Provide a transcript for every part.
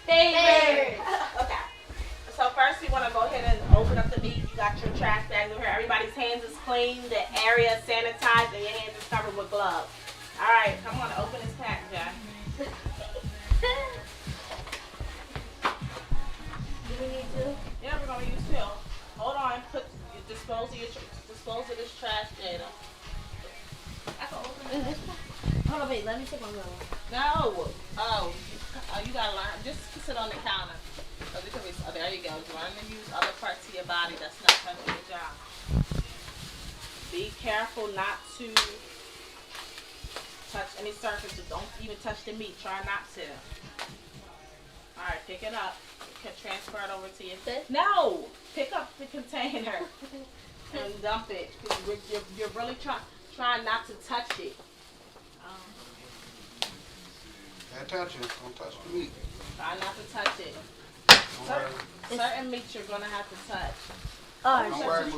Favorite. Okay. So first you want to go ahead and open up the meat. You got your trash bags over here. Everybody's hands is clean. The area is sanitized and your hands is covered with gloves. All right, come on, open this pack, Jack. Do we need to? Yeah, we're gonna use two. Hold on, dispose of this trash, Jada. I can open it. Hold on, wait. Let me take my glove off. No. Oh, you gotta learn. Just sit on the counter. There you go. Learn to use other parts of your body that's not touching your job. Be careful not to touch any surfaces. Don't even touch the meat. Try not to. All right, pick it up. You can transfer it over to your face. No, pick up the container and dump it. You're really trying not to touch it. Can't touch it. Don't touch the meat. Try not to touch it. Certain meats you're gonna have to touch. Don't worry.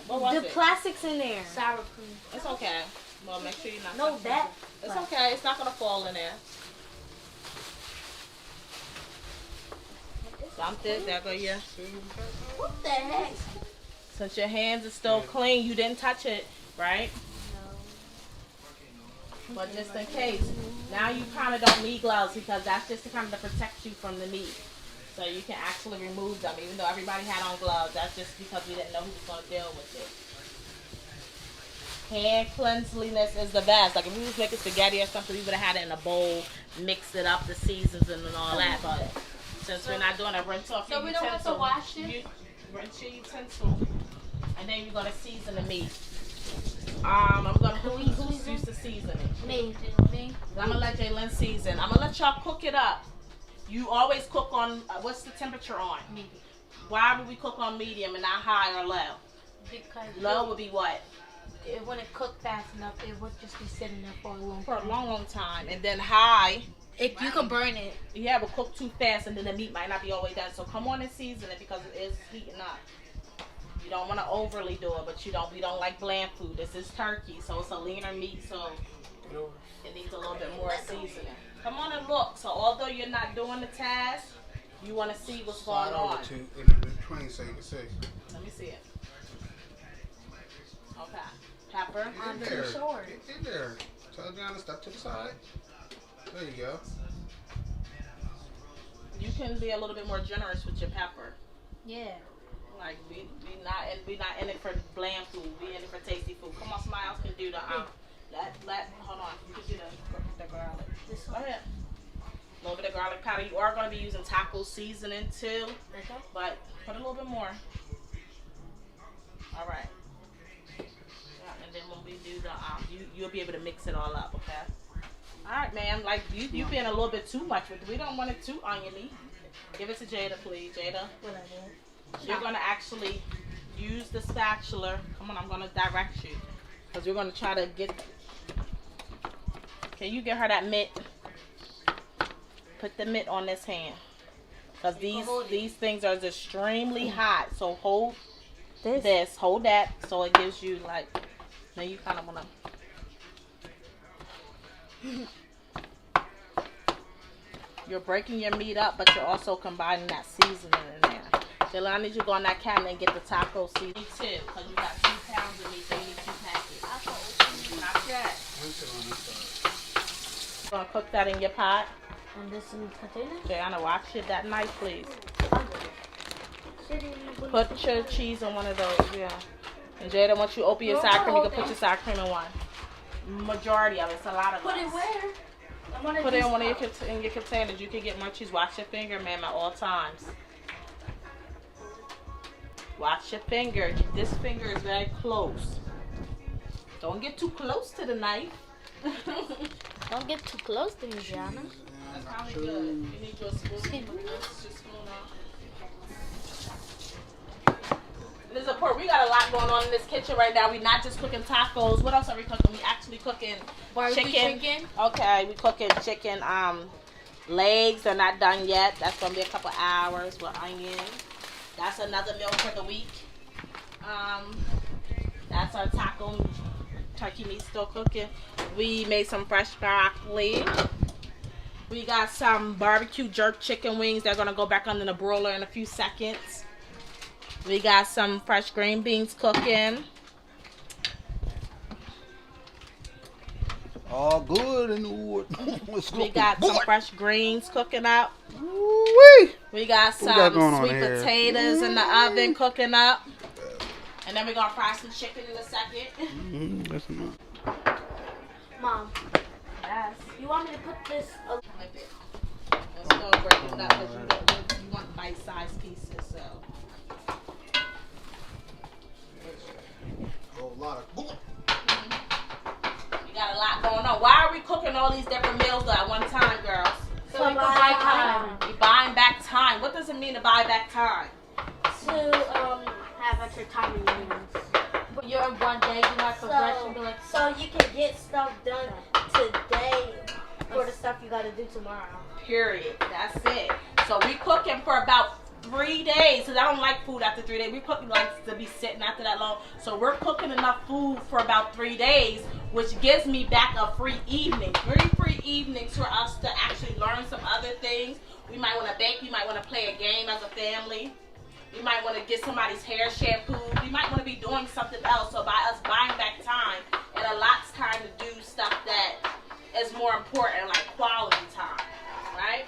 What was The it? plastic's in there. Sour cream. It's okay. Well, make sure you're not. No, touching that. it. It's okay. It's not gonna fall in there. Dumped it. There go your. What the heck? Since your hands are still clean, you didn't touch it, right? But just in case, now you kind of don't need gloves because that's just to kind of protect you from the meat. So you can actually remove them, even though everybody had on gloves. That's just because we didn't know who was going to deal with it. Hand cleanliness is the best. Like if we was making spaghetti or something, we would have had it in a bowl, mix it up, the seasons and all that. But since we're not doing a rinse off your So we utensil, don't have to wash it? Rinse your utensil, and then you're going to season the meat. I'm gonna who's used to seasoning. Me. I'm gonna let Jalen season. I'm gonna let y'all cook it up. You always cook on what's the temperature on? Medium. Why would we cook on medium and not high or low? Because Low would be what? it wouldn't cook fast enough. It would just be sitting there for a long For time. a long time. And then high, If you can burn it. yeah, will cook too fast and then the meat might not be all the way done. So come on and season it because it is heating up. You don't want to overly do it, but we don't like bland food. This is turkey, so it's a leaner meat, so it needs a little bit more seasoning. Come on and look. So although you're not doing the task, you want to see what's going on. In between so you can see. Let me see it. Okay. Pepper. Get in there. Get in there. Tell down and step to the side. There you go. You can be a little bit more generous with your pepper. Yeah. Like we not in it for bland food. We in it for tasty food. Come on, somebody else can do the hold on. You can do the garlic. Go ahead. A little bit of garlic powder. You are going to be using taco seasoning too, but put a little bit more. All right. Yeah, and then when we do the you'll be able to mix it all up. Okay. All right, ma'am. Like you being a little bit too much, but we don't want it too oniony. Give it to Jada, please, Jada. You're going to actually use the spatula. Come on, I'm going to direct you. Because we're going to try to get... Can you get her that mitt? Put the mitt on this hand. Because these things are extremely hot. So hold this. Hold that. So it gives you like... Now you kind of want to... You're breaking your meat up, but you're also combining that seasoning in there. Jalen, I need you to go on that cabinet and get the taco seasoning too, because you got 2 pounds of meat, so you need 2 packets. Not yet. You gonna cook that in your pot? And this in the container? Jayana, watch it. That knife, please. Put your cheese on one of those, yeah. And Jada, once you open your sour cream, you can put your sour cream in one. Majority of it. It's a lot of Put it us. where? Put it in one of your containers. You can get more cheese. Watch your finger, ma'am, at all times. Watch your finger. This finger is very close. Don't get too close to the knife. Don't get too close to me, Gianna. That's probably good. You need your spoon. Rinse your spoon off. This is important. We got a lot going on in this kitchen right now. We're not just cooking tacos. What else are we cooking? We actually cooking chicken. Okay, we cooking chicken. Legs. They're not done yet. That's gonna be a couple hours with onion. That's another meal for the week. That's our taco. Turkey meat still cooking. We made some fresh broccoli. We got some barbecue jerk chicken wings. They're going to go back under the broiler in a few seconds. We got some fresh green beans cooking. All good in the wood. We got some fresh greens cooking up. Woo-wee. We got some sweet potatoes in the oven cooking up. And then we're going to fry some chicken in a second. That's enough. Mom, Yes. you want me to put this? Like this. Let's go break it up because you want bite-sized pieces. So. A whole lot of. We got a lot going on. Why are we cooking all these different meals though at one time, girls? So we can buy time. We're buying back time. What does it mean to buy back time? To have extra time in your hands. You're in one day, you're not progressing. Be like, So you can get stuff done today for the stuff you gotta do tomorrow. Period. That's it. So we cooking for about 3 days because I don't like food after 3 days. We cooking like to be sitting after that long. So we're cooking enough food for about 3 days, which gives me back a free evening. 3 free evenings for us to actually learn some other things. We might want to bake. We might want to play a game as a family. We might want to get somebody's hair shampooed. We might want to be doing something else. So by us buying back time, it allots time to do stuff that is more important, like quality time, right?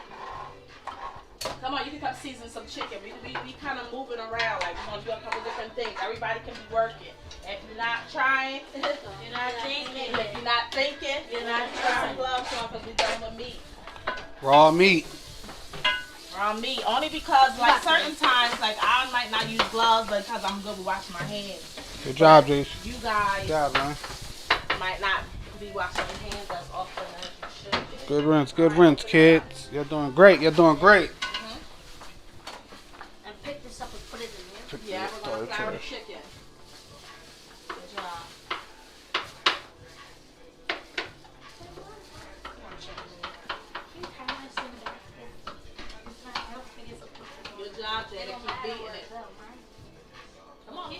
Come on, you can come season some chicken. We kind of moving around, like we want to do a couple different things. Everybody can be working. If you're not trying, you're not thinking. If you're not thinking, you're not trying. Some gloves on because we're done with meat. Raw meat. Raw meat. Only because, like, certain times, like, I might not use gloves because I'm good with washing my hands. Good job, Jace. You guys Good job, man. might not be washing your hands as often as you should. Good rinse, good rinse, kids. You're doing great. You're doing great. And pick this up and put it in there. Yeah, we're going to flour the chicken. Good job. Good job, Jada. Keep beating it. Come on.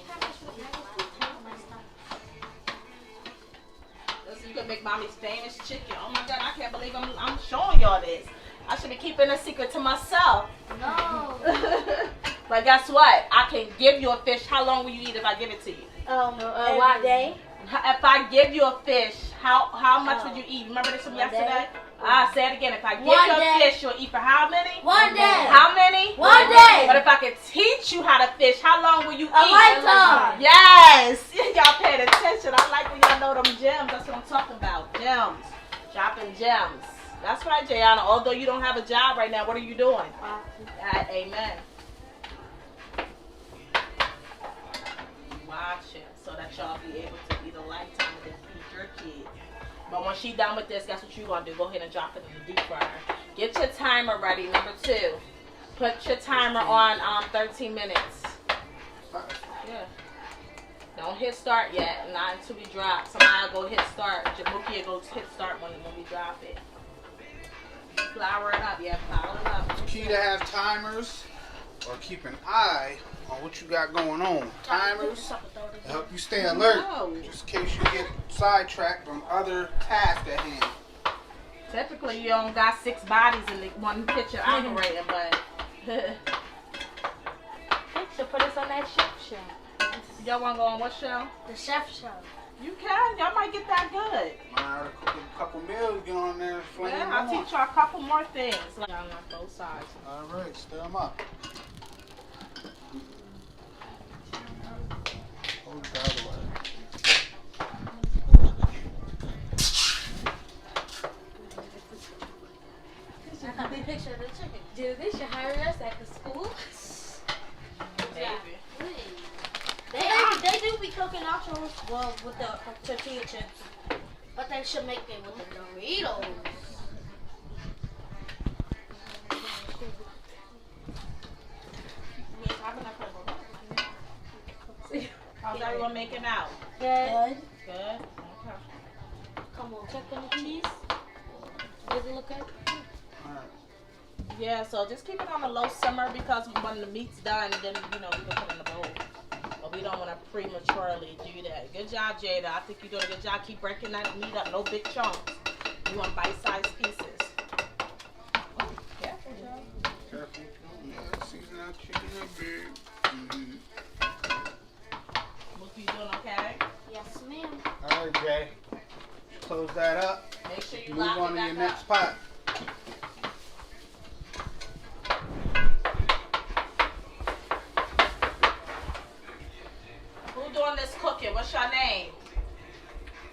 Listen, you can make mommy's famous chicken. Oh my God, I can't believe I'm showing y'all this. I should be keeping a secret to myself. No. But guess what? I can give you a fish. How long will you eat if I give it to you? Every day. If I give you a fish, how much would you eat? Remember this from yesterday? Say it again. If I give you a fish, you'll eat for how many? 1 day. How many? 1 day. But if I could teach you how to fish, how long will you eat? A lifetime. Yes. Y'all paying attention. I like when y'all know them gems. That's what I'm talking about. Gems. Dropping gems. That's right, Jayana. Although you don't have a job right now, what are you doing? Amen. Watch it so that y'all be able to eat a lifetime and feed your kids. But when she's done with this, guess what you're going to do? Go ahead and drop it in the deep fryer. Get your timer ready. Number 2. Put your timer on 13 minutes. Yeah. Don't hit start yet. Not until we drop. Somebody will go hit start. Jabuki will go hit start when we drop it. Flour it up. Yeah, flour it up. Key to have timers or keep an eye on what you got going on. Timers help you stay alert just in case you get sidetracked from other tasks at hand. Typically, you don't got 6 bodies in the one picture operating, but so put us on that chef show. y'all want to go on what show? The chef show. You can. Y'all might get that good. Might have to cook a couple meals, get on there and flame Yeah, them I'll on. teach y'all a couple more things. Y'all on both sides. All right, stir them up. Hold it the other way. I got the picture of the chicken. Dude, they should hire us at the school. Maybe. They do be cooking nachos, well, with the tortilla chips. But they should make it with the Doritos. How's everyone making out? Good. Good? Okay. Come on, Check on the cheese. Does it look good? All right. Yeah, so just keep it on a low simmer because when the meat's done, then, you know, we can put it in the bowl. But we don't want to prematurely do that. Good job, Jada. I think you're doing a good job. Keep breaking that meat up. No big chunks. You want bite-sized pieces. got chicken nuggets. Look, you doing okay? Yes, ma'am. All right, Jay. Close that up. Make sure you Move lock on it to your back next up. pot. Who doing this cooking? What's your name?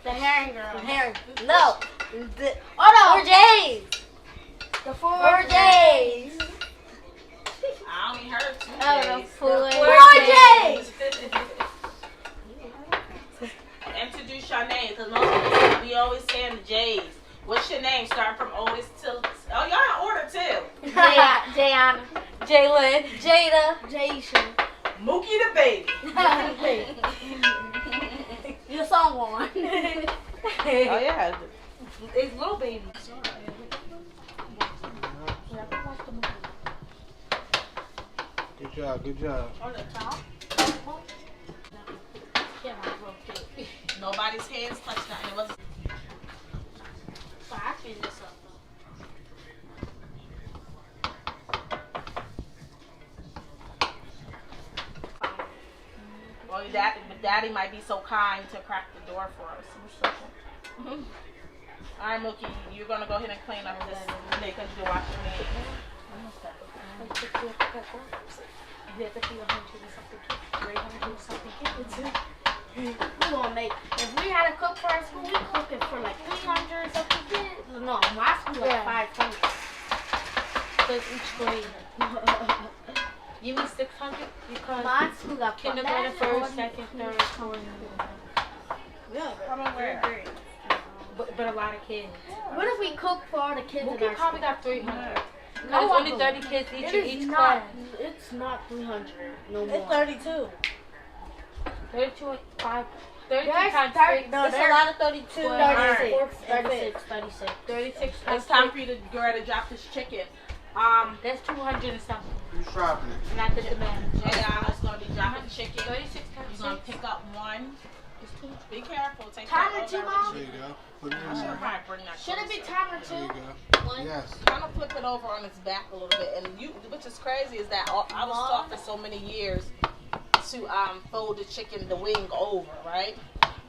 The herring girl. The herring. No. The, Oh no. 4J's. The 4J's. I only heard 2 Oh, the J's. 4J's. Introduce your name, because most of us, we always saying the J's. What's your name? Starting from oldest till... Oh, y'all in order, too. Jayana. Jalen. Jada. Jaisha. Mookie the baby. You a song one. Oh, yeah. It's little baby. Good job, good job. On the top. Nobody's hands touched nothing. It wasn't... So I clean this up Well, Daddy might be so kind to crack the door for us. All right, Mookie, you're going to go ahead and clean up this because you're washing me. We gonna make. If we had to cook for our school, we cooking for like 300 something kids. No, my school like 500. Because each grade. You mean 600? Because My school got kindergarten, first, second, third, fourth. Come on, where? But a lot of kids. What if we cook for all the kids in Mookie our probably school? got 300. No, There's only Uncle. 30 kids each It in is each not. class. It's not 300 no more. It's 32. 32 and 5. 32 There's times 30 6. no, It's a there's lot of 32. 36. 36 It's time for you to go ahead and drop this chicken. That's 200 and something. Who's dropping it? And I did the math. Jayana's going to be dropping chicken. 36 times You're going to 6. pick up one. Be careful. Take Timer care of two, all Mom? There you go. Put it I in should there. probably bring that Should it be closer. timer There you two? go. Yes. Kind of flip it over on its back a little bit, and which is crazy is that I was taught for so many years to fold the chicken, the wing over, right?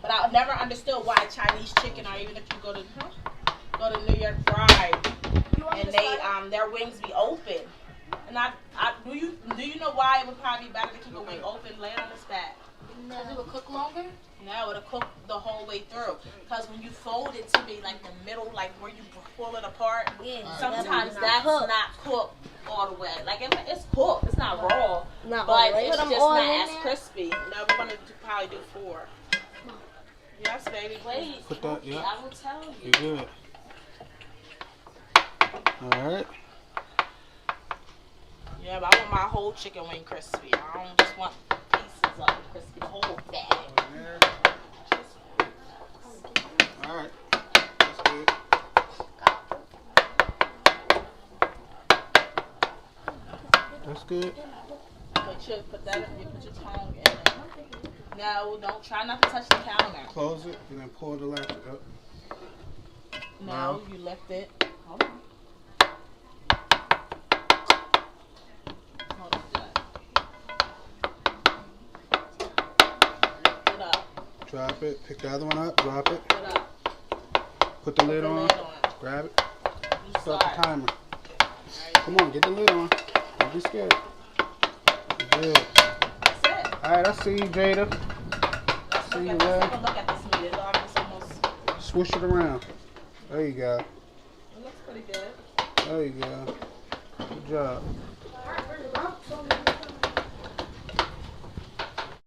But I never understood why Chinese chicken, or even if you go to New York Fried, and they their wings be open. And do you know why it would probably be better to keep a wing open, lay it on its back? Because it would cook longer? No, it'll cook the whole way through. Because when you fold it to be like the middle, like where you pull it apart, sometimes that's not cooked all the way. Like it's cooked, it's not raw, but it's just not as crispy. No, we're gonna probably do 4. Yes, baby. Wait, Put that, yeah. I will tell you. You're good. Alright. Yeah, but I want my whole chicken wing crispy. I don't just want pieces of it crispy, the whole bag. Alright. That's good. That's good. Put that in, you put your tongue in it. No, don't try not to touch the counter. Close it and then pull the latch up. No, you left it. Hold on. Hold on, Jack. Put up. Drop it. Pick the other one up. Drop it. Put up. Put the lid on. Grab it. You Start the timer. Come on, get the lid on. Don't be scared. Good. That's it. Alright, I see you, Jada. Let's See you, take a Ray. look at this meat. It's almost. Swish it around. There you go. It looks pretty good. There you go. Good job.